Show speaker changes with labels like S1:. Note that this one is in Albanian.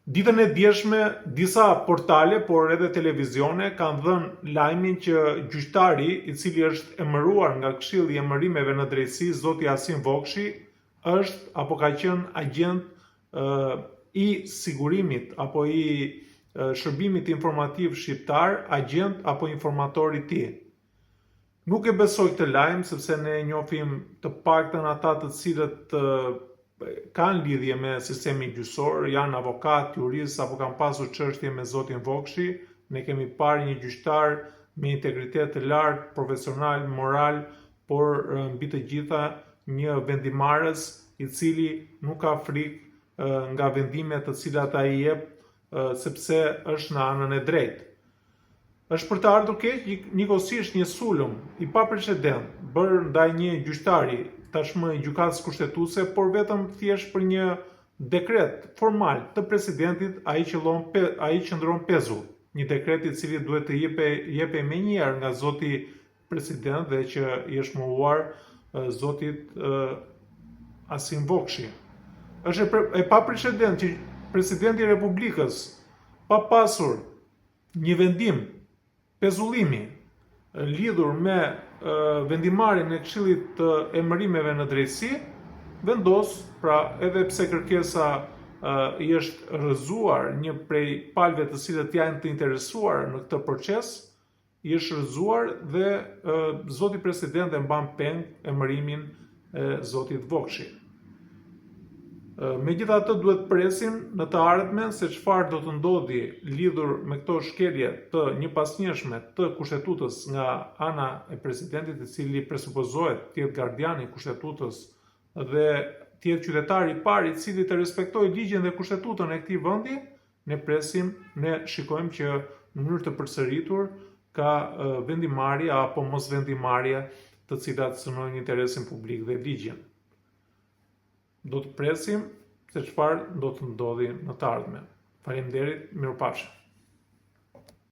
S1: Ditën e djeshme, disa portale, por edhe televizione, kanë dhënë lajmin që gjyqtari, i cili është emëruar nga Këshilli i Emërimeve në Drejtësi, zoti Asim Vokshi, është apo ka qenë agent i sigurimit apo i shërbimit informativ shqiptar, agent apo informator i tij. Nuk e besoj këtë lajm, sepse ne njohim të paktën ata të cilët kanë lidhje me sistemin gjyqësor, janë avokat, jurist apo kanë pasur çështje me zotin Vokshi. Ne kemi parë një gjyqtar me integritet të lartë, profesional, moral, por mbi të gjitha një vendimarrës i cili nuk ka frikë nga vendimet të cilat ai jep, sepse është në anën e drejtë. Është për të ardhur keq njëkohësisht një sulm i paprecedent bërë ndaj një gjyqtari tashmë i gjykatës kushtetuese, por vetëm thjesht për një dekret formal të presidentit, ai qëndron pezull. Një dekret i cili duhet të jepej menjëherë nga zoti president dhe që i është mohuar zotit Asim Vokshi. Është e paprecedent që presidenti i Republikës, pa pasur një vendim pezullimi lidhur me vendimarrjen e Këshillit të Emërimeve në Drejtësi, vendos, pra edhe pse kërkesa i është rrëzuar një prej palëve të cilët janë të interesuar në këtë proces, i është rrëzuar dhe zoti president e mban peng emërimin e zotit Vokshi. Megjithatë duhet presim në të ardhmen se çfarë do të ndodhi lidhur me këto shkelje të njëpasnjëshme të kushtetutës nga ana e presidentit, i cili presupozohet të jetë gardiani i kushtetutës dhe të jetë qytetari i parë i cili të respektojë ligjen dhe kushtetutën e këtij vendi. Ne presim, ne shikojmë që në mënyrë të përsëritur ka vendimarrje apo mos vendimarrje të cilat synojnë interesin publik dhe ligjen. Do të presim se çfarë do të ndodhi në të ardhmen. Faleminderit, mirupafshim.